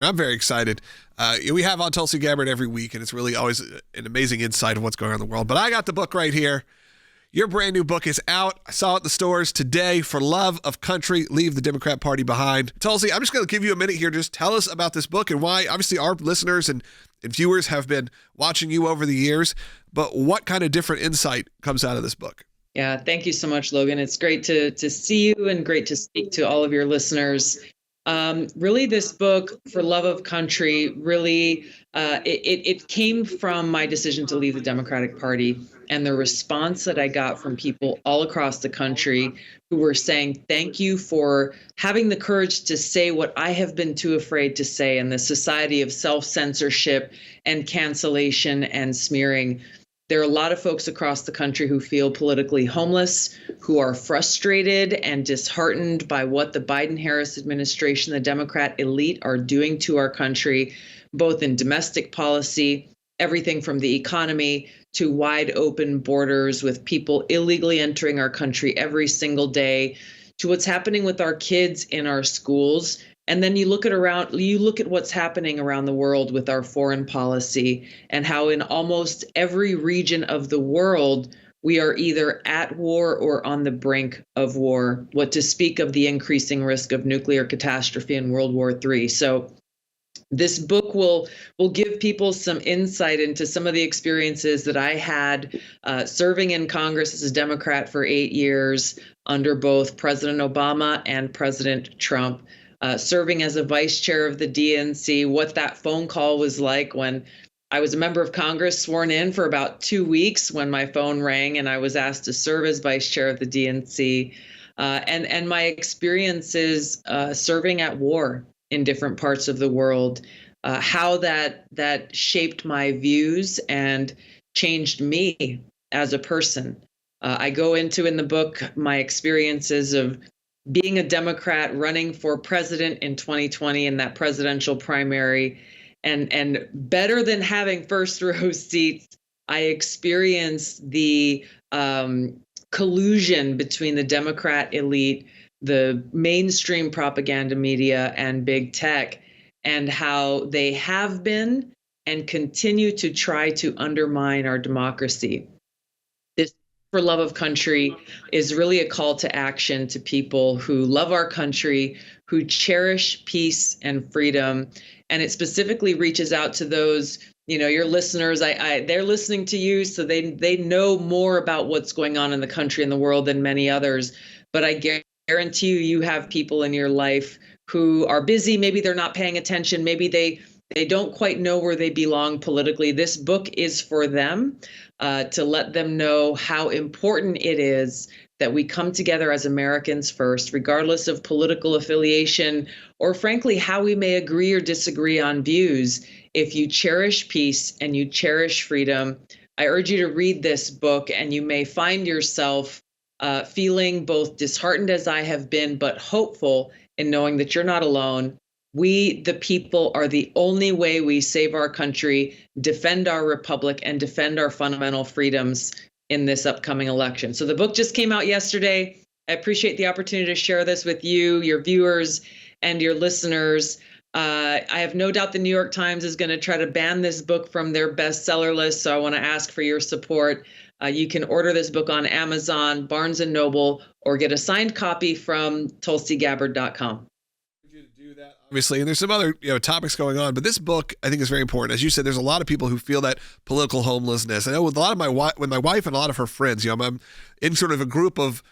I'm very excited. We have on Tulsi Gabbard every week, and it's really always an amazing insight of what's going on in the world. But I got the book right here. Your brand new book is out. I saw it in the stores today. For Love of Country, Leave the Democrat Party Behind. Tulsi, I'm just going to give you a minute here. Just tell us about this book and why. Obviously, our listeners and viewers have been watching you over the years, but what kind of different insight comes out of this book? Yeah, thank you so much, Logan. It's great to see you and great to speak to all of your listeners. Really, this book, For Love of Country, really, it came from my decision to leave the Democratic Party and the response that I got from people all across the country who were saying, thank you for having the courage to say what I have been too afraid to say in the society of self-censorship and cancellation and smearing. There are a lot of folks across the country who feel politically homeless, who are frustrated and disheartened by what the Biden-Harris administration, the Democrat elite, are doing to our country, both in domestic policy, everything from the economy to wide open borders with people illegally entering our country every single day, to what's happening with our kids in our schools. And then you look at what's happening around the world with our foreign policy and how in almost every region of the world, we are either at war or on the brink of war, what to speak of the increasing risk of nuclear catastrophe in World War III. So this book will give people some insight into some of the experiences that I had serving in Congress as a Democrat for 8 years under both President Obama and President Trump. Serving as a vice chair of the DNC, what that phone call was like when I was a member of Congress sworn in for about 2 weeks when my phone rang and I was asked to serve as vice chair of the DNC, and my experiences serving at war in different parts of the world, how that shaped my views and changed me as a person. I go into in the book my experiences of being a Democrat running for president in 2020 in that presidential primary, and better than having first row seats, I experienced the collusion between the Democrat elite, the mainstream propaganda media, and big tech, and how they have been and continue to try to undermine our democracy. For Love of Country is really a call to action to people who love our country, who cherish peace and freedom. And it specifically reaches out to those, your listeners. They're listening to you, so they know more about what's going on in the country and the world than many others. But I guarantee you have people in your life who are busy. Maybe they're not paying attention. Maybe they don't quite know where they belong politically. This book is for them. To let them know how important it is that we come together as Americans first, regardless of political affiliation, or frankly, how we may agree or disagree on views. If you cherish peace and you cherish freedom, I urge you to read this book, and you may find yourself feeling both disheartened as I have been, but hopeful in knowing that you're not alone. We, the people, are the only way we save our country, defend our republic, and defend our fundamental freedoms in this upcoming election. So the book just came out yesterday. I appreciate the opportunity to share this with you, your viewers, and your listeners. I have no doubt the New York Times is going to try to ban this book from their bestseller list, so I want to ask for your support. You can order this book on Amazon, Barnes & Noble, or get a signed copy from tulsigabbard.com. Obviously, and there's some other topics going on, but this book I think is very important. As you said, there's a lot of people who feel that political homelessness. I know with a lot of my wife and a lot of her friends, I'm in sort of a group of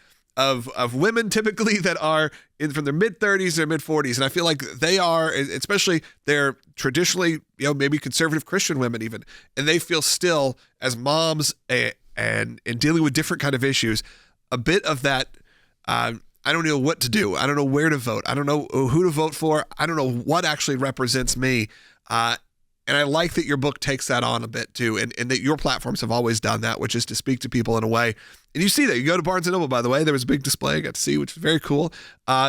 women typically that are from their mid 30s, their mid 40s, and I feel like they are, especially they're traditionally maybe conservative Christian women even, and they feel still as moms and dealing with different kind of issues, a bit of that. I don't know what to do. I don't know where to vote. I don't know who to vote for. I don't know what actually represents me. And I like that your book takes that on a bit too, and that your platforms have always done that, which is to speak to people in a way. And you see that. You go to Barnes & Noble, by the way. There was a big display I got to see, which is very cool.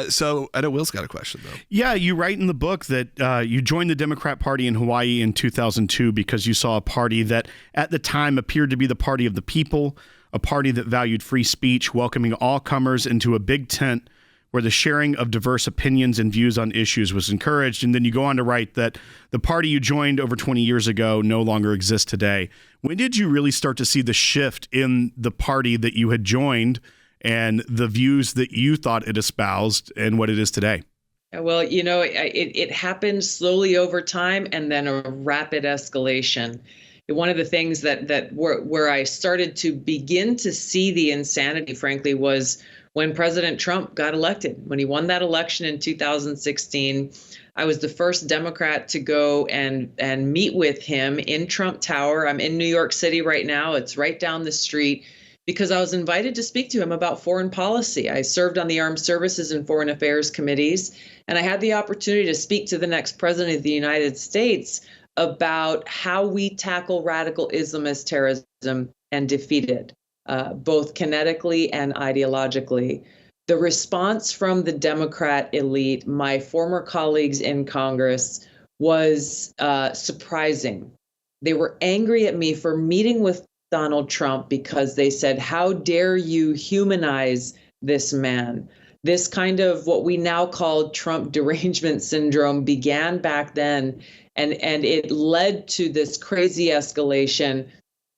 So I know Will's got a question, though. Yeah, you write in the book that you joined the Democrat Party in Hawaii in 2002 because you saw a party that at the time appeared to be the party of the people, a party that valued free speech, welcoming all comers into a big tent where the sharing of diverse opinions and views on issues was encouraged. And then you go on to write that the party you joined over 20 years ago no longer exists today. When did you really start to see the shift in the party that you had joined and the views that you thought it espoused and what it is today? Well, it happened slowly over time and then a rapid escalation. One of the things that where I started to begin to see the insanity, frankly, was when President Trump got elected. When he won that election in 2016, I was the first Democrat to go and meet with him in Trump Tower. I'm in New York City right now. It's right down the street, because I was invited to speak to him about foreign policy. I served on the Armed Services and Foreign Affairs committees, and I had the opportunity to speak to the next president of the United States about how we tackle radical Islamist terrorism and defeat it, both kinetically and ideologically. The response from the Democrat elite, my former colleagues in Congress, was surprising. They were angry at me for meeting with Donald Trump because they said, how dare you humanize this man? This kind of what we now call Trump derangement syndrome began back then, and it led to this crazy escalation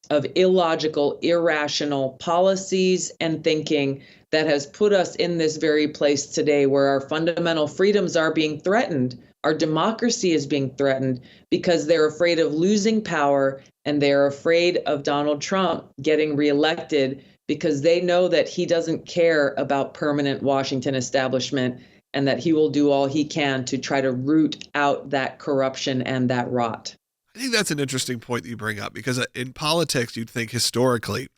of illogical, irrational policies and thinking that has put us in this very place today where our fundamental freedoms are being threatened. Our democracy is being threatened because they're afraid of losing power, and they're afraid of Donald Trump getting reelected because they know that he doesn't care about permanent Washington establishment and that he will do all he can to try to root out that corruption and that rot. I think that's an interesting point that you bring up, because in politics, you'd think historically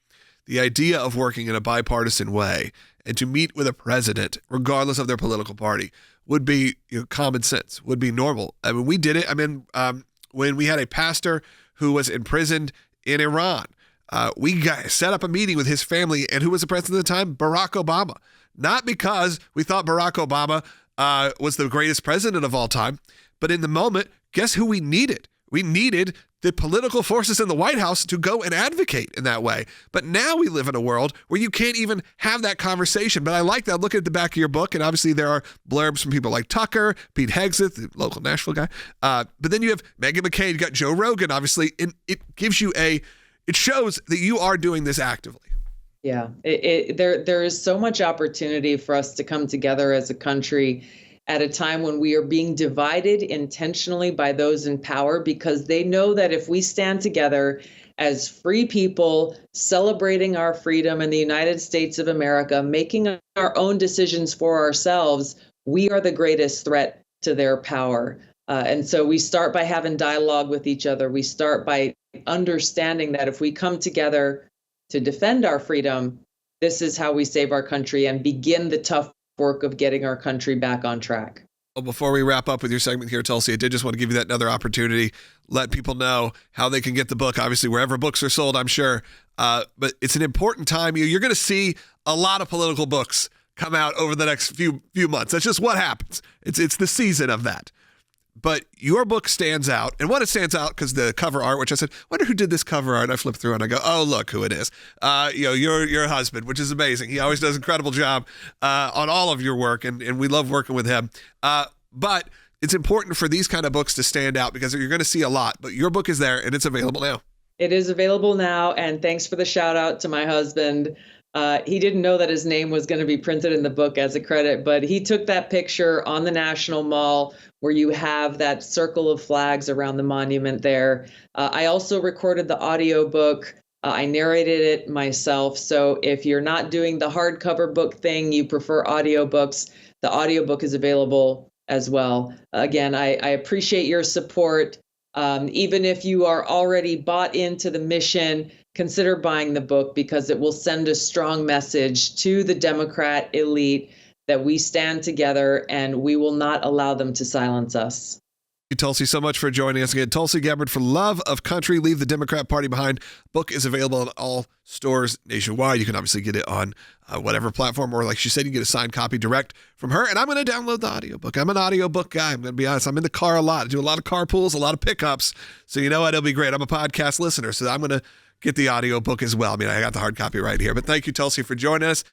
the idea of working in a bipartisan way and to meet with a president, regardless of their political party, would be common sense, would be normal. I mean, we did it. I mean, when we had a pastor who was imprisoned in Iran, we set up a meeting with his family, and who was the president at the time? Barack Obama. Not because we thought Barack Obama was the greatest president of all time, but in the moment, guess who we needed? We needed the political forces in the White House to go and advocate in that way. But now we live in a world where you can't even have that conversation. But I like that. Look at the back of your book, and obviously there are blurbs from people like Tucker, Pete Hegseth, the local Nashville guy. But then you have Meghan McCain, you got Joe Rogan, obviously, and it gives you it shows that you are doing this actively. Yeah, there is so much opportunity for us to come together as a country at a time when we are being divided intentionally by those in power, because they know that if we stand together as free people celebrating our freedom in the United States of America, making our own decisions for ourselves, we are the greatest threat to their power. And so we start by having dialogue with each other. We start by understanding that if we come together to defend our freedom, this is how we save our country and begin the tough work of getting our country back on track. Well, before we wrap up with your segment here, Tulsi, I did just want to give you that another opportunity, let people know how they can get the book, obviously wherever books are sold, I'm sure. But it's an important time. You're going to see a lot of political books come out over the next few months. That's just what happens. It's the season of that. But your book stands out. And one, it stands out because the cover art, which I said, wonder who did this cover art. And I flip through and I go, oh, look who it is. Your husband, which is amazing. He always does an incredible job on all of your work. And we love working with him. But it's important for these kind of books to stand out because you're going to see a lot. But your book is there and it's available now. It is available now. And thanks for the shout out to my husband. He didn't know that his name was going to be printed in the book as a credit, but he took that picture on the National Mall where you have that circle of flags around the monument there. I also recorded the audiobook. I narrated it myself. So if you're not doing the hardcover book thing, you prefer audiobooks, the audiobook is available as well. Again, I appreciate your support. Even if you are already bought into the mission, consider buying the book because it will send a strong message to the Democrat elite that we stand together and we will not allow them to silence us. Thank you, Tulsi, so much for joining us again. Tulsi Gabbard, For Love of Country, Leave the Democrat Party Behind. Book is available in all stores nationwide. You can obviously get it on whatever platform, or like she said, you can get a signed copy direct from her. And I'm going to download the audiobook. I'm an audiobook guy. I'm going to be honest. I'm in the car a lot. I do a lot of carpools, a lot of pickups. So you know what? It'll be great. I'm a podcast listener, so I'm going to get the audiobook as well. I mean, I got the hard copy right here. But thank you, Tulsi, for joining us.